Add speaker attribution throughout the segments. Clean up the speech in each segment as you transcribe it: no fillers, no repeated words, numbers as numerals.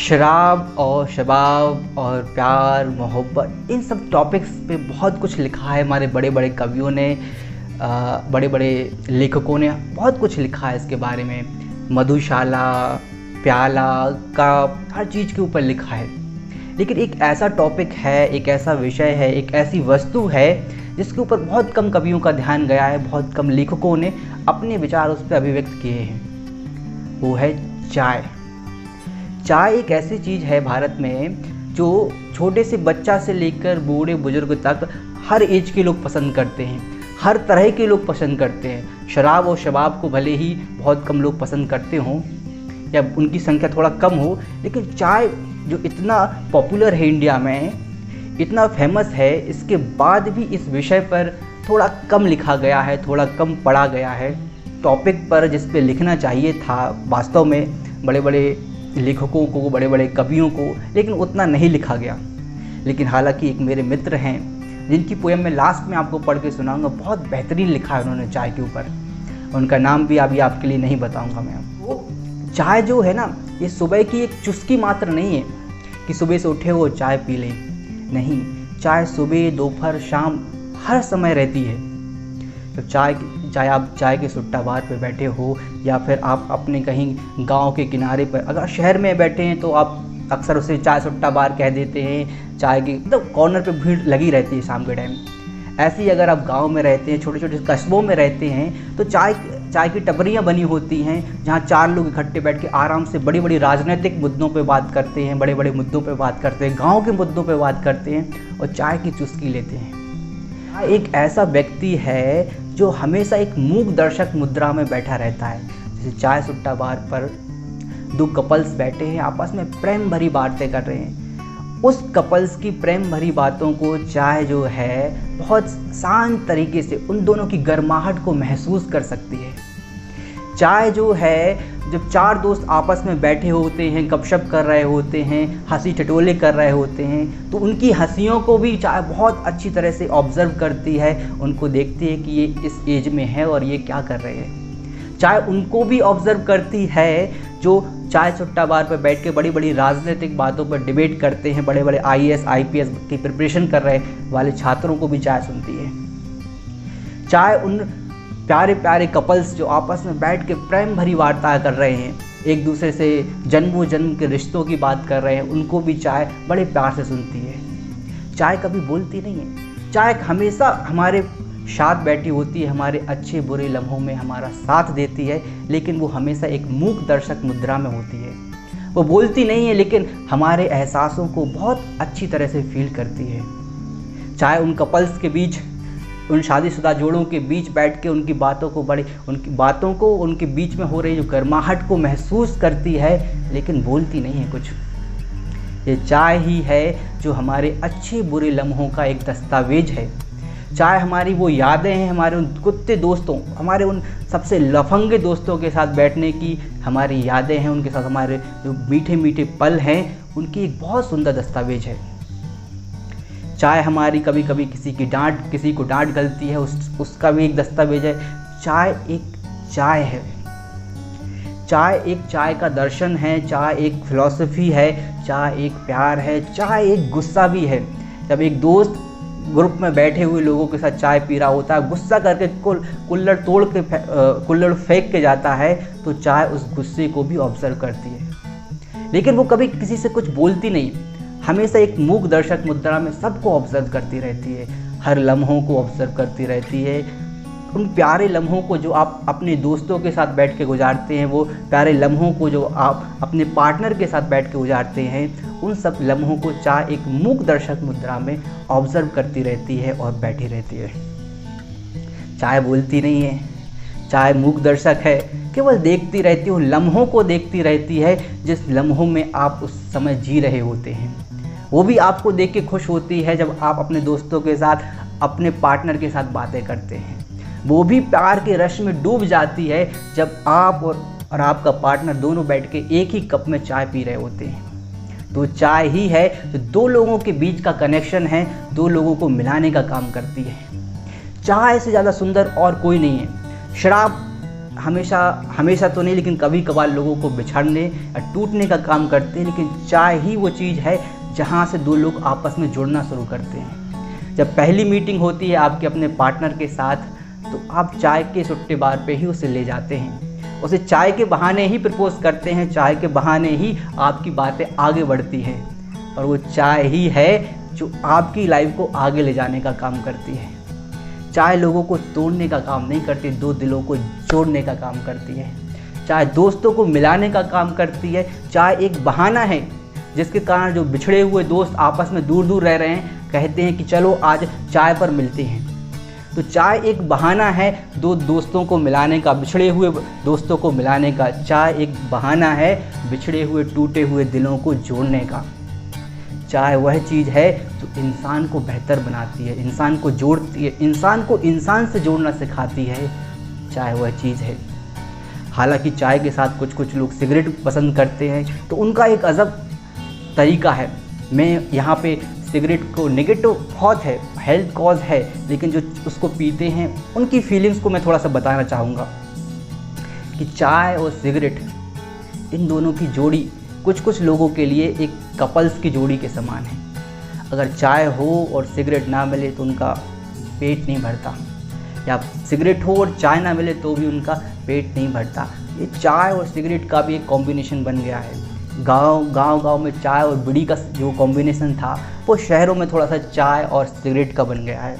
Speaker 1: शराब और शबाब और प्यार मोहब्बत इन सब टॉपिक्स पे बहुत कुछ लिखा है। हमारे बड़े बड़े कवियों ने बड़े बड़े लेखकों ने बहुत कुछ लिखा है इसके बारे में। मधुशाला, प्याला, कप, हर चीज़ के ऊपर लिखा है। लेकिन एक ऐसा टॉपिक है, एक ऐसा विषय है, एक ऐसी वस्तु है जिसके ऊपर बहुत कम कवियों का ध्यान गया है, बहुत कम लेखकों ने अपने विचार उस पर अभिव्यक्त किए हैं। वो है चाय। चाय एक ऐसी चीज़ है भारत में जो छोटे से बच्चा से लेकर बूढ़े बुजुर्ग तक हर एज के लोग पसंद करते हैं, हर तरह के लोग पसंद करते हैं। शराब और शबाब को भले ही बहुत कम लोग पसंद करते हों या उनकी संख्या थोड़ा कम हो, लेकिन चाय जो इतना पॉपुलर है इंडिया में, इतना फेमस है, इसके बाद भी इस विषय पर थोड़ा कम लिखा गया है, थोड़ा कम पढ़ा गया है। टॉपिक पर जिस पे लिखना चाहिए था वास्तव में बड़े बड़े लेखकों को, बड़े बड़े कवियों को, लेकिन उतना नहीं लिखा गया। लेकिन हालांकि एक मेरे मित्र हैं जिनकी पोएम मैं लास्ट में आपको पढ़ के सुनाऊंगा, बहुत बेहतरीन लिखा है उन्होंने चाय के ऊपर। उनका नाम भी अभी आपके लिए नहीं बताऊंगा मैं। वो चाय जो है ना, ये सुबह की एक चुस्की मात्र नहीं है कि सुबह से उठे हो चाय पी लें। नहीं, चाय सुबह, दोपहर, शाम हर समय रहती है। तो चाहे आप चाय के सुट्टा बार पे बैठे हो या फिर आप अपने कहीं गांव के किनारे पर, अगर शहर में बैठे हैं तो आप अक्सर उसे चाय सुट्टा बार कह देते हैं। चाय की मतलब कॉर्नर पे भीड़ लगी रहती है शाम के टाइम। ऐसे ही अगर आप गांव में रहते हैं, छोटे छोटे कस्बों में रहते हैं, तो चाय की टपरियां बनी होती हैं जहां चार लोग इकट्ठे बैठ के आराम से बड़ी बड़ी राजनीतिक मुद्दों पे बात करते हैं, बड़े बड़े मुद्दों पे बात करते हैं, गाँव के मुद्दों पे बात करते हैं और चाय की चुस्की लेते हैं। एक ऐसा व्यक्ति है जो हमेशा एक मूक दर्शक मुद्रा में बैठा रहता है। जैसे चाय सुट्टा बार पर दो कपल्स बैठे हैं, आपस में प्रेम भरी बातें कर रहे हैं। उस कपल्स की प्रेम भरी बातों को चाय जो है बहुत शांत तरीके से उन दोनों की गर्माहट को महसूस कर सकती है। चाय जो है, जब चार दोस्त आपस में बैठे होते हैं, गपशप कर रहे होते हैं, हंसी ठिठोले कर रहे होते हैं, तो उनकी हंसियों को भी चाय बहुत अच्छी तरह से ऑब्जर्व करती है। उनको देखती है कि ये इस एज में है और ये क्या कर रहे हैं। चाय उनको भी ऑब्जर्व करती है जो चाय सुट्टा बार पर बैठ के बड़ी बड़ी राजनीतिक बातों पर डिबेट करते हैं। बड़े बड़े IAS IPS की प्रिपरेशन कर रहे वाले छात्रों को भी चाय सुनती है। चाय उन प्यारे प्यारे कपल्स जो आपस में बैठ के प्रेम भरी वार्ता कर रहे हैं, एक दूसरे से जन्मों जन्म के रिश्तों की बात कर रहे हैं, उनको भी चाय बड़े प्यार से सुनती है। चाय कभी बोलती नहीं है। चाय हमेशा हमारे साथ बैठी होती है, हमारे अच्छे बुरे लम्हों में हमारा साथ देती है, लेकिन वो हमेशा एक मूक दर्शक मुद्रा में होती है। वो बोलती नहीं है, लेकिन हमारे एहसासों को बहुत अच्छी तरह से फील करती है। चाय उन कपल्स के बीच, उन शादीशुदा जोड़ों के बीच बैठ के उनकी बातों को उनके बीच में हो रही जो गर्माहट को महसूस करती है, लेकिन बोलती नहीं है कुछ। ये चाय ही है जो हमारे अच्छे बुरे लम्हों का एक दस्तावेज है। चाय हमारी वो यादें हैं, हमारे उन कुत्ते दोस्तों, हमारे उन सबसे लफंगे दोस्तों के साथ बैठने की हमारी यादें हैं, उनके साथ हमारे जो मीठे मीठे पल हैं, उनकी एक बहुत सुंदर दस्तावेज है। चाय हमारी कभी कभी किसी को डांट गलती है, उसका भी एक दस्तावेज है। चाय एक चाय है। चाय एक चाय का दर्शन है। चाय एक फिलॉसफी है। चाय एक प्यार है। चाय एक गुस्सा भी है। जब एक दोस्त ग्रुप में बैठे हुए लोगों के साथ चाय पी रहा होता है, गुस्सा करके कुल्हड़ फेंक के जाता है, तो चाय उस गुस्से को भी ऑब्जर्व करती है। लेकिन वो कभी किसी से कुछ बोलती नहीं, हमेशा एक मूक दर्शक मुद्रा में सबको ऑब्जर्व करती रहती है, हर लम्हों को ऑब्जर्व करती रहती है। उन प्यारे लम्हों को जो आप अपने दोस्तों के साथ बैठ के गुजारते हैं, वो प्यारे लम्हों को जो आप अपने पार्टनर के साथ बैठ के गुजारते हैं, उन सब लम्हों को चाय एक मूक दर्शक मुद्रा में ऑब्जर्व करती रहती है और बैठी रहती है। चाय बोलती नहीं है, चाय मूक दर्शक है, केवल देखती रहती है, उन लम्हों को देखती रहती है जिस लम्हों में आप उस समय जी रहे होते हैं। वो भी आपको देख के खुश होती है जब आप अपने दोस्तों के साथ, अपने पार्टनर के साथ बातें करते हैं। वो भी प्यार के रश में डूब जाती है जब आप और आपका पार्टनर दोनों बैठ के एक ही कप में चाय पी रहे होते हैं। तो चाय ही है जो दो लोगों के बीच का कनेक्शन है, दो लोगों को मिलाने का काम करती है। चाय से ज़्यादा सुंदर और कोई नहीं है। शराब हमेशा हमेशा तो नहीं, लेकिन कभी कभार लोगों को बिछड़ने या टूटने का काम करते हैं। लेकिन चाय ही वो चीज़ है जहाँ से दो लोग आपस में जुड़ना शुरू करते हैं। जब पहली मीटिंग होती है आपके अपने पार्टनर के साथ, तो आप चाय के सुट्टे बार पे ही उसे ले जाते हैं, उसे चाय के बहाने ही प्रपोज करते हैं, चाय के बहाने ही आपकी बातें आगे बढ़ती हैं। और वो चाय ही है जो आपकी लाइफ को आगे ले जाने का काम करती है। चाय लोगों को तोड़ने का काम नहीं करती, दो दिलों को जोड़ने का काम करती है। चाय दोस्तों को मिलाने का काम करती है। चाय एक बहाना है जिसके कारण जो बिछड़े हुए दोस्त आपस में दूर दूर रह रहे हैं, कहते हैं कि चलो आज चाय पर मिलते हैं। तो चाय एक बहाना है दो दोस्तों को मिलाने का, बिछड़े हुए दोस्तों को मिलाने का। चाय एक बहाना है बिछड़े हुए टूटे हुए दिलों को जोड़ने का। चाय वह चीज़ है जो इंसान को बेहतर बनाती है, इंसान को जोड़ती है, इंसान को इंसान से जोड़ना सिखाती है। चाय वह चीज़ है। हालांकि चाय के साथ कुछ कुछ लोग सिगरेट पसंद करते हैं, तो उनका एक अजब तरीका है। मैं यहाँ पे सिगरेट को नेगेटिव बहुत है, हेल्थ कॉज है, लेकिन जो उसको पीते हैं उनकी फीलिंग्स को मैं थोड़ा सा बताना चाहूँगा कि चाय और सिगरेट, इन दोनों की जोड़ी कुछ कुछ लोगों के लिए एक कपल्स की जोड़ी के समान है। अगर चाय हो और सिगरेट ना मिले तो उनका पेट नहीं भरता, या सिगरेट हो और चाय ना मिले तो भी उनका पेट नहीं भरता। ये चाय और सिगरेट का भी एक कॉम्बिनेशन बन गया है। गांव में चाय और बीड़ी का जो कॉम्बिनेशन था, वो शहरों में थोड़ा सा चाय और सिगरेट का बन गया है।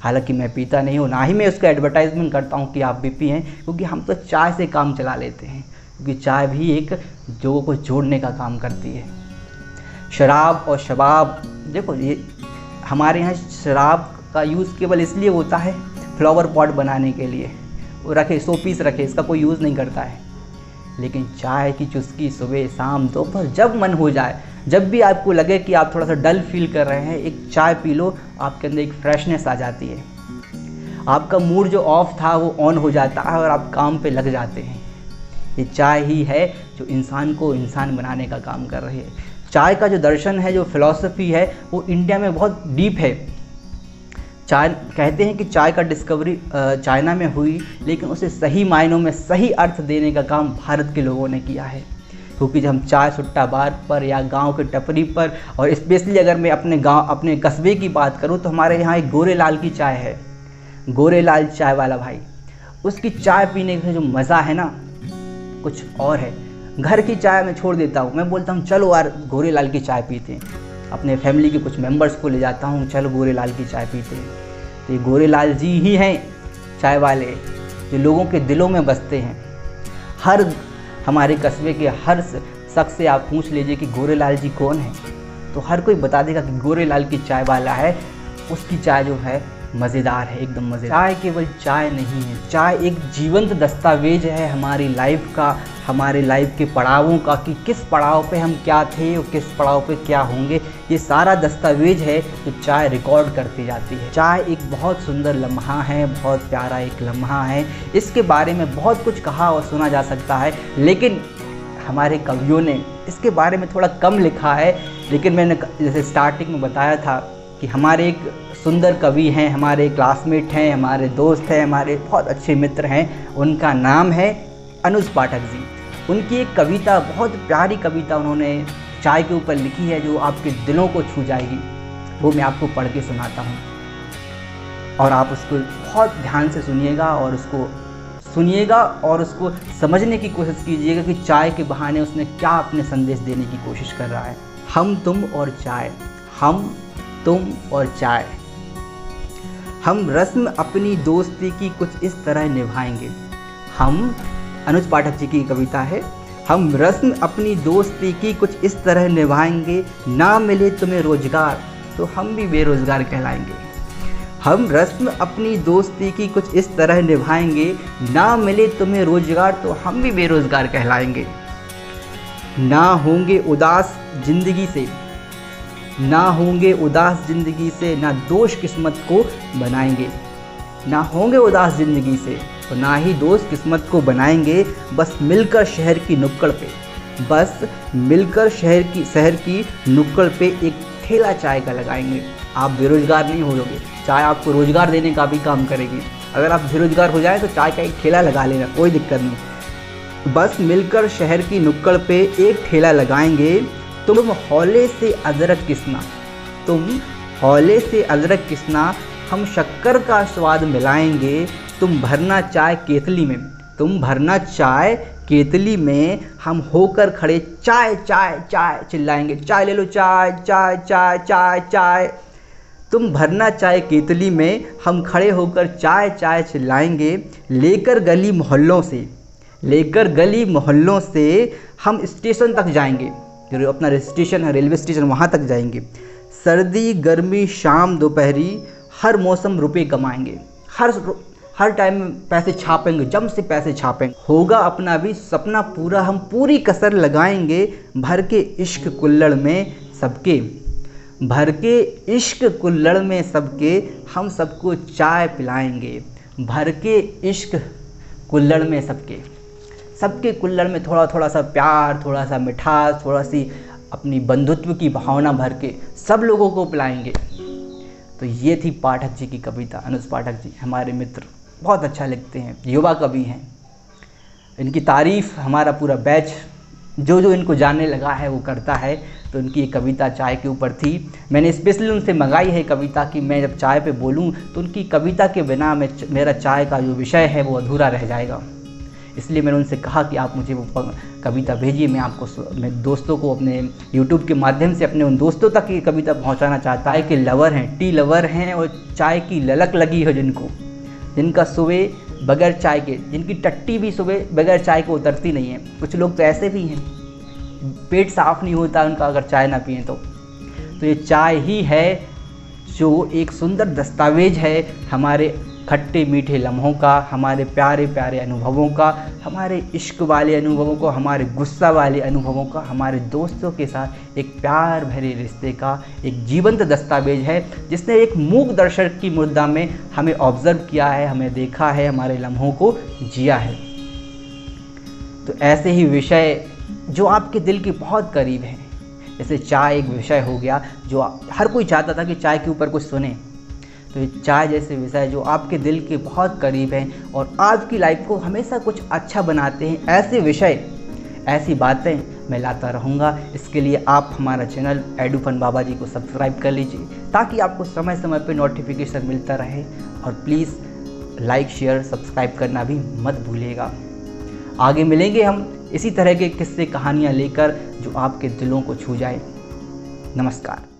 Speaker 1: हालांकि मैं पीता नहीं हूँ, ना ही मैं उसका एडवर्टाइजमेंट करता हूँ कि आप भी पिएं, क्योंकि हम तो चाय से काम चला लेते हैं, क्योंकि चाय भी एक लोगों को जोड़ने का काम करती है। शराब और शबाब, देखो ये हमारे यहाँ शराब का यूज़ केवल इसलिए होता है फ्लावर पॉट बनाने के लिए, वो रखे, 100 पीस रखे, इसका कोई यूज़ नहीं करता है। लेकिन चाय की चुस्की सुबह शाम दोपहर जब मन हो जाए, जब भी आपको लगे कि आप थोड़ा सा डल फील कर रहे हैं, एक चाय पी लो, आपके अंदर एक फ्रेशनेस आ जाती है। आपका मूड जो ऑफ था वो ऑन हो जाता है और आप काम पे लग जाते हैं। ये चाय ही है जो इंसान को इंसान बनाने का काम कर रही है। चाय का जो दर्शन है, जो फिलॉसफी है, वो इंडिया में बहुत डीप है। चाय कहते हैं कि चाय का डिस्कवरी चाइना में हुई, लेकिन उसे सही मायनों में सही अर्थ देने का काम भारत के लोगों ने किया है। क्योंकि जब हम चाय सुट्टा बार पर या गांव के टपरी पर, और स्पेशली अगर मैं अपने कस्बे की बात करूं, तो हमारे यहाँ एक गोरेलाल की चाय है, गोरेलाल चाय वाला भाई। उसकी चाय पीने का जो मज़ा है ना, कुछ और है। घर की चाय मैं छोड़ देता हूँ, मैं बोलता हूँ चलो यार गोरेलाल की चाय पीते हैं। अपने फैमिली के कुछ मेंबर्स को ले जाता हूँ, चलो गोरेलाल की चाय पीते हैं। तो ये गोरेलाल जी ही हैं चाय वाले, जो लोगों के दिलों में बसते हैं। हर हमारे कस्बे के हर शख्स से आप पूछ लीजिए कि गोरेलाल जी कौन है, तो हर कोई बता देगा कि गोरेलाल की चाय वाला है। उसकी चाय जो है मज़ेदार है, एकदम मज़ेदार। चाय केवल चाय नहीं है, चाय एक जीवंत दस्तावेज है हमारी लाइफ का, हमारे लाइफ के पड़ावों का, कि किस पड़ाव पे हम क्या थे और किस पड़ाव पे क्या होंगे। ये सारा दस्तावेज है जो चाय रिकॉर्ड करती जाती है। चाय एक बहुत सुंदर लम्हा है, बहुत प्यारा एक लम्हा है। इसके बारे में बहुत कुछ कहा और सुना जा सकता है, लेकिन हमारे कवियों ने इसके बारे में थोड़ा कम लिखा है। लेकिन मैंने जैसे स्टार्टिंग में बताया था कि हमारे एक सुंदर कवि हैं, हमारे क्लासमेट हैं, हमारे दोस्त हैं, हमारे बहुत अच्छे मित्र हैं, उनका नाम है अनुज पाठक जी। उनकी एक कविता, बहुत प्यारी कविता उन्होंने चाय के ऊपर लिखी है, जो आपके दिलों को छू जाएगी। वो मैं आपको पढ़ के सुनाता हूँ, और आप उसको बहुत ध्यान से सुनिएगा और उसको समझने की कोशिश कीजिएगा कि चाय के बहाने उसने क्या अपने संदेश देने की कोशिश कर रहा है। हम तुम और चाय, हम तुम और चाय, हम रस्म अपनी दोस्ती की कुछ इस तरह निभाएंगे। हम, अनुज पाठक जी की कविता है, हम रस्म अपनी दोस्ती की कुछ इस तरह निभाएंगे, ना मिले तुम्हें रोजगार तो हम भी बेरोजगार कहलाएंगे। हम रस्म अपनी दोस्ती की कुछ इस तरह निभाएंगे, ना मिले तुम्हें रोजगार तो हम भी बेरोजगार कहलाएंगे। ना होंगे उदास जिंदगी से, ना होंगे उदास ज़िंदगी से, ना दोष किस्मत को बनाएंगे। ना होंगे उदास ज़िंदगी से तो ना ही दोस्त किस्मत को बनाएंगे। बस मिलकर शहर की नुक्कड़ पे, बस मिलकर शहर की नुक्कड़ पे एक ठेला चाय का लगाएंगे। आप बेरोजगार नहीं होगे, चाय आपको रोजगार देने का भी काम करेगी। अगर आप बेरोजगार हो जाए तो चाय का एक ठेला लगा लेना, कोई दिक्कत नहीं। बस मिलकर शहर की नुक्कड़ पे एक ठेला लगाएंगे, तुम हौले से अदरक किसना, तुम हौले से अदरक किसना, हम शक्कर का स्वाद मिलाएंगे, तुम भरना चाय केतली में, तुम भरना चाय केतली में, हम होकर खड़े चाय चाय चाय चिल्लाएंगे, चाय ले लो चाय चाय चाय चाय चाय। तुम भरना चाय केतली में, हम खड़े होकर चाय चाय चिल्लाएंगे, लेकर गली मोहल्लों से, लेकर गली मोहल्लों से हम स्टेशन तक जाएंगे, जो अपना स्टेशन है रेलवे स्टेशन, वहाँ तक जाएंगे। सर्दी गर्मी शाम दोपहरी हर मौसम रुपए कमाएंगे, हर टाइम पैसे छापेंगे, जम से पैसे छापेंगे। होगा अपना भी सपना पूरा, हम पूरी कसर लगाएंगे, भर के इश्क कुल्हड़ में सबके, भर के इश्क कुल्हड़ में सबके, हम सबको चाय पिलाएंगे, भर के इश्क कुल्हड़ में सबके, सबके कुल्हड़ में थोड़ा थोड़ा सा प्यार, थोड़ा सा मिठास, थोड़ा सी अपनी बंधुत्व की भावना भर के सब लोगों को पिलाएंगे। तो ये थी पाठक जी की कविता। अनुज पाठक जी हमारे मित्र, बहुत अच्छा लिखते हैं, युवा कवि हैं। इनकी तारीफ़ हमारा पूरा बैच जो इनको जानने लगा है वो करता है। तो उनकी ये कविता चाय के ऊपर थी। मैंने स्पेशली उनसे मंगाई है कविता कि मैं जब चाय पे बोलूं तो उनकी कविता के बिना मेरा चाय का जो विषय है वो अधूरा रह जाएगा। इसलिए मैंने उनसे कहा कि आप मुझे वो कविता भेजिए, मैं दोस्तों को अपने YouTube के माध्यम से अपने उन दोस्तों तक ये कविता पहुंचाना चाहता है कि लवर हैं, टी लवर हैं और चाय की ललक लगी है जिनका सुबह बगैर चाय के, जिनकी टट्टी भी सुबह बगैर चाय को उतरती नहीं है। कुछ लोग तो ऐसे भी हैं, पेट साफ़ नहीं होता उनका अगर चाय ना पिएँ तो ये चाय ही है जो एक सुंदर दस्तावेज है हमारे खट्टे मीठे लम्हों का, हमारे प्यारे प्यारे अनुभवों का, हमारे इश्क वाले अनुभवों को, हमारे गुस्सा वाले अनुभवों का, हमारे दोस्तों के साथ एक प्यार भरे रिश्ते का एक जीवंत दस्तावेज है, जिसने एक मूक दर्शक की मुद्रा में हमें ऑब्ज़र्व किया है, हमें देखा है, हमारे लम्हों को जिया है। तो ऐसे ही विषय जो आपके दिल के बहुत करीब हैं, जैसे चाय एक विषय हो गया जो हर कोई चाहता था कि चाय के ऊपर कुछ सुने, तो ये चाय जैसे विषय जो आपके दिल के बहुत करीब हैं और आपकी लाइफ को हमेशा कुछ अच्छा बनाते हैं, ऐसे विषय, ऐसी बातें मैं लाता रहूँगा। इसके लिए आप हमारा चैनल एडुफन बाबा जी को सब्सक्राइब कर लीजिए ताकि आपको समय समय पे नोटिफिकेशन मिलता रहे। और प्लीज़ लाइक शेयर सब्सक्राइब करना भी मत भूलिएगा। आगे मिलेंगे हम इसी तरह के किस्से कहानियाँ लेकर जो आपके दिलों को छू जाए। नमस्कार।